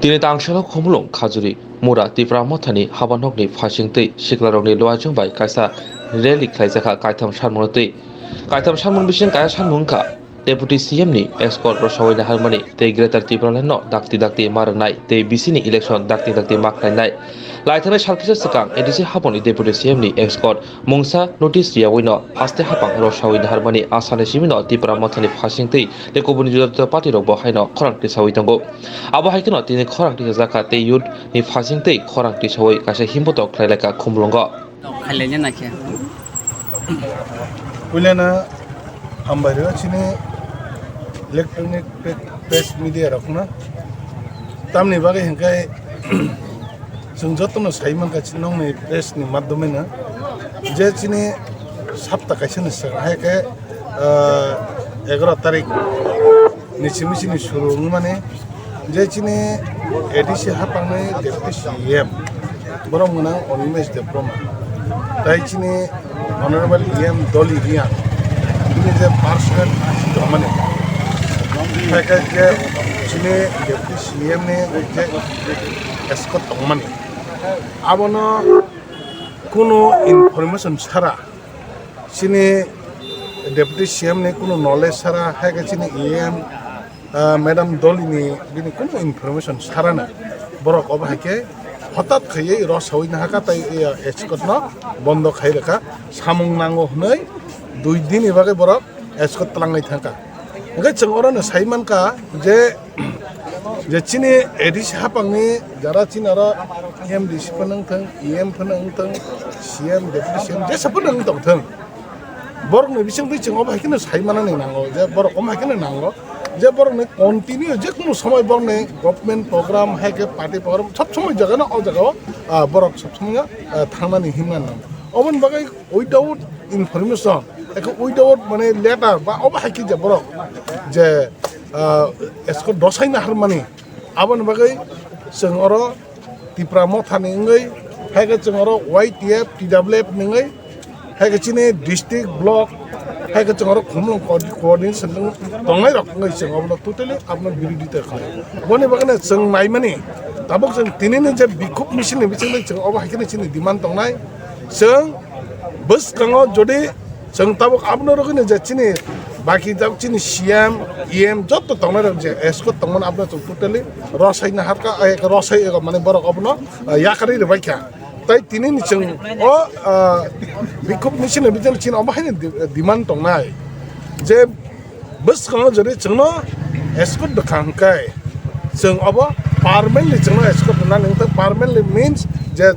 Tini tangshala khomulong khajuri mura tipra mothani habanokni phasingtei siklarokni loajung bai kaisa rally khlaijaka kaitham sanmonotei kaitham sanmon bising kaya sanmungka Deputy CM ni escort rosawai harmani tei Greater Tripura no dakti maranai tei bisini election dakti maknainai laithane salkisa sikang edisi haponi Deputy CM ni escort mungsa notice riawai no haste hapang rosawai harmani asane simino Tripura mothani phasingtei lekobuni judata party rok bohai no khorang tisawai tango abo haikino tini khorang tisaka tei youth ni phasingtei khorang tisawai kaisa himbotok khlailaka khumlongo khailenya nakhe Ulena ambario chini electronic press media rakna tamni bagai hengkai जों जतन Simon का चिन्ह में press नि माध्यम ना जे चिनी सप्ताह कैसे न सर है के 11 तारीख निचिमिची नि शुरू माने जे चिनी एडिसी हापांने डेप्टी सीएम बरं मना अनिमेश देब्रमा ताई चिनी ऑनरेबल ईएम डॉली रिया ini je personal domane है के चिनी डेप्टी सीएम ने जे escort tongmani abono kuno information sara sini deputy CM ne kuno knowledge sara haga sini EM madam dolini bini kuno information sara na borok oba hake হঠাৎ খাইয়ে রস হই না হাকা তাই escort no বন্ধ খাই রাখা সামং নাঙ্গো হই 2 দিন এবারে বরক escort তলাঙ্গাই থাকা ওকে চংরনে সাইমানকা যে চিনি এডিসি হাপাংনি যারা চিনারা এম ডিসি ফনংথং এম ফনংথং সিএম ডেপুটি সিএম যে সপনং দংথং বরংনি বিসংবি চিং অব হাইকেনে সাইমানানি নাঙ্গো যে বরক অম হাইকেনে নাঙ্গো যে বরংনি কন্টিনিউ যে কোনো সময় বরংনি গভর্নমেন্ট প্রোগ্রাম হাইকে পার্টি প্রোগ্রাম সব সময় জায়গা না অ জায়গাও বরক সব সময় থাংনানি হিমনান নাঙ্গো অমন বাগাই উইদাউট ইনফরমেশন এক উইদাউট মানে লেটার বা অব হাইকে যে বরক যে escort dosai na harmani abon bagai sengoro Tripura mothani ngai haga sengoro YTF TWF ngai haga chine district block haga sengoro khumlong coordination tongnai rok ngai sengoro totally apna birodhita khai bone bagane seng naimani tabok seng tinini je bikhup mission ni bichang seng oba hakine chine demand tongnai seng bus kango jodi seng tabok apna rokine je chine बाकी जब चिनी CM EM जत तंगना जे एसको तंगन आपना totally रसाई ना हारका एक रसाई एक माने बरक अपनो याकरी रे बाइका ताई तिनि निचंग ओ बिखुब मिसिन बिजन चिन अबाहाय डिमान्ड तंगनाय जे बस कनो जरे चंगनो एसको दखांकाय जों अब पार्मेन्टली चंगनो एसको ना नंत पार्मेन्टली मीन्स जे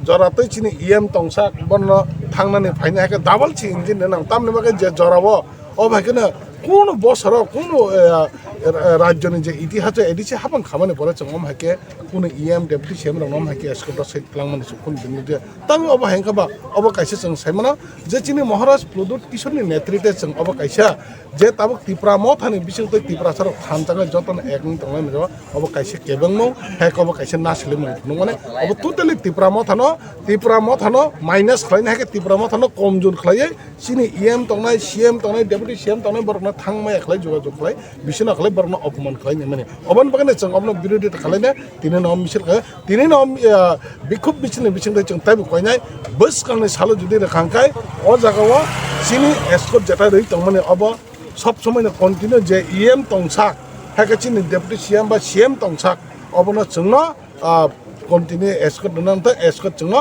जरातै चिनि ईएम तंसा बन्न थांनानै फाइना हाका डाबल छि इंजिन नang तामने बागे जे जराबो অব হাইকেনে কোনো বছর কোনো রাজ্যনি যে ইতিহাসে এডিসি হাবাং খামানি পরে চম হাইকে কোনো ইএম ডেপুটি সিএম রং হাইকে এসকট সাইটলাংমানি সুকুন দিন যে তামি অব হাইকাবা অব কাইসে जों সাইমানা যে চিনি মহারাজ প্রদুত কিশোরনি নেতৃত্বে जों অব কাইসা যে তাবক ত্রিপুরা মথানি বিসং তৈ ত্রিপুরা সর খানজাঙ্গা যতন একনি তংলাই মজ অব কাইসে কেবেংমো হাইক অব কাইসে নাসলিম নো মানে অব টোটালি ত্রিপুরা মথানো মাইনাস খাইনা হাইকে ত্রিপুরা মথানো কমজোর খাইয়ে চিনি ইএম তংনাই সিএম তংনাই ডেপুটি সিএম তংনাই বরনা থাংমাय খাই যোগাযোগ খাই বিসনা খাই বরনা অপমান খাই মানে অবন বাগানে जों অবন বিরোধিতা খাইনা তিনে নম মিছিল খাই তিনে নম বিক্ষোভ মিছিল বিসং जों তাইবো কইনাই বস কাংনে সালো যদি রেখাংকাই অ জাগাও চিনি এসকট যেটা রই তংমানে অব সব সময় কন্টিনিউ যে ইএম তংসাক হাইকে চিনি ডেপুটি সিএম বা সিএম তংসাক অবনা जोंनो কন্টিনিউ এসকট নন্ত এসকট जोंनो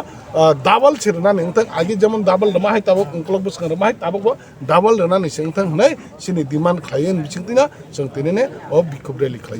ডাবল ছিরনা নংতং আগে যেমন ডাবল রমা হাই তাবক ক্লক বস রমা হাই তাবক ডাবল রনা নিসংতং হনাই সিনি ডিমান্ড খাইন বিচিংতিনা जों तिने ने ओ बिखुब रेली खाइ